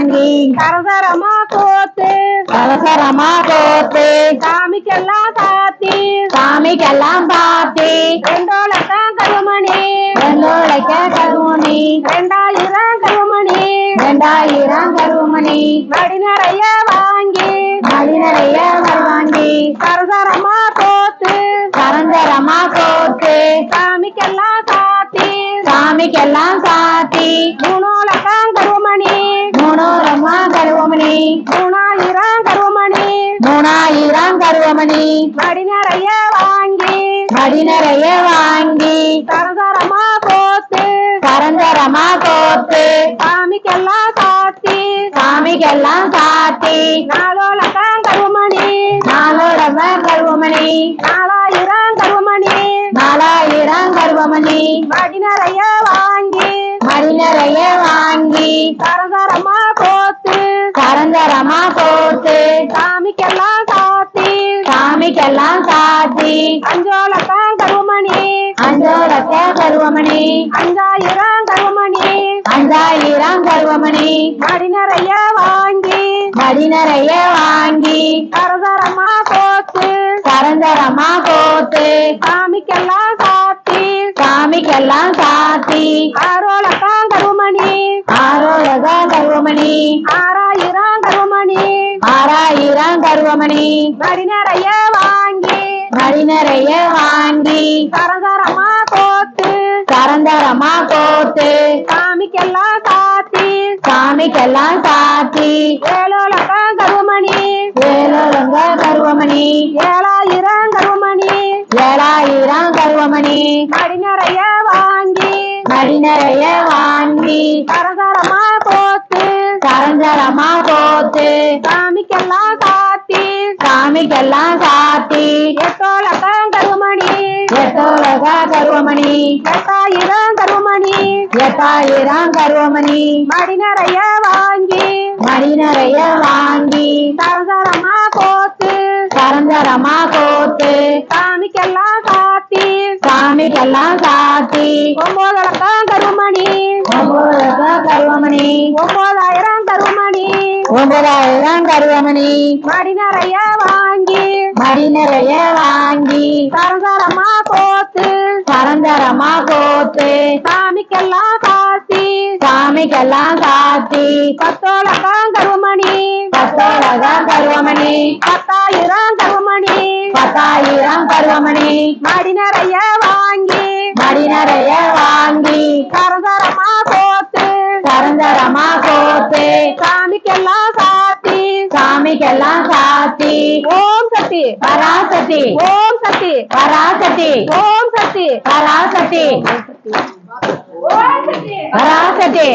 வாங்கி சரசரமா கோத்து சரசரமா கோத்து சாமிக்கெல்லாம் சாத்தி சாமிக்கெல்லாம் சாத்தி ரெண்டோலத்தான் கருமணி ரெண்டோலைக்க கருமணி 2000 கருமணி 2000 கருமணி மடி நிறைய வாங்கி மடி நிறைய வாங்கி சரசரமா கோத்து சரஞ்சரமா கோத்து சாமிக்கெல்லாம் சாத்தி சாமிக்கெல்லாம் சாத்தி மூணோலத்தான் கருமணி மூணோரமா கருவமணி 3000 கருமணி 3000 கருவமணி மடி நிறைய வாங்கி மடி நிறைய வாங்கி சரசரமா கோத்து சரஞ்சரமா கோத்து சாமிக்கெல்லாம் சாத்தி சாமிக்கெல்லாம் சாத்தி நாலோலத்தான் கருமணி நாளோடம கருவமணி 4000 கருமணி 4000 கருவமணி மடி நிறைய வாங்கி மடி நிறைய வாங்கி சரசரமா கோத்து சரஞ்சரமா கோத்து சாமிக்கெல்லாம் சாத்தி சாமிக்கெல்லாம் சாத்தி அஞ்சோலத்தான் கருமணி அஞ்சோலக்க கருவமணி 5000 கருமணி 5000 கருவமணி மடி நிறைய வாங்கி மடி நிறைய வாங்கி சரசரமா கோத்து சரஞ்சரமா கோத்து சாமிக்கெல்லாம் சாத்தி சாமிக்கெல்லாம் சாத்தி ஆரோலத்தான் கருமணி ஆரோலக கருவமணி 6000 கருமணி 6000 கருவமணி மடி நிறைய வாங்கி மடி நிறைய வாங்கி சரசரமா கோத்து சரஞ்சரமா கோத்து சாமிக்கெல்லாம் சாத்தி சாமிக்கெல்லாம் சாத்தி ஏழோலத்தான் கருமணி ஏழோலங்க கருவமணி 7000 கருமணி 7000 கருவமணி மடி நிறைய வாங்கி மடி நிறைய வாங்கி சரசரமா கோத்து சரஞ்சரமா கோத்து சாமிக்கெல்லாம் சாத்தி சாமிக்கெல்லாம் சாத்தி எட்டோலத்தான் கருமணி எட்டோலக கருவமணி 8000 கருமணி 8000 கருவமணி மடி நிறைய வாங்கி மடி நிறைய வாங்கி சரசரமா கோத்து சரஞ்சரமா கோத்து சாமிக்கெல்லாம் சாத்தி சாமிக்கெல்லாம் சாத்தி ஒன்போதலத்தான் கருமணி ஒன்போலக கருவமணி 9000 கருமணி 9000 கருவமணி மடி நிறைய வாங்கி மடி நிறைய வாங்கி சரசரமா கோத்து சரஞ்சரமா கோத்து சாமிக்கெல்லாம் சாத்தி சாமிக்கெல்லாம் சாத்தி பத்தோலத்தான் கருமணி பத்தோலக கருவமணி 10000 கருமணி 10000 கருவமணி மடி நிறைய வாங்கி மடி நிறைய வாங்கி சரசரமா கோத்து சரஞ்சரமா கோத்து சாமிக்கெல்லாம் சாத்தி சாமிக்கெல்லாம் சாத்தி ஓம் சக்தி பராசக்தி ஓம் சக்தி பராசக்தி ஓம் சக்தி பராசக்தி ஓம் சக்தி பராசக்தி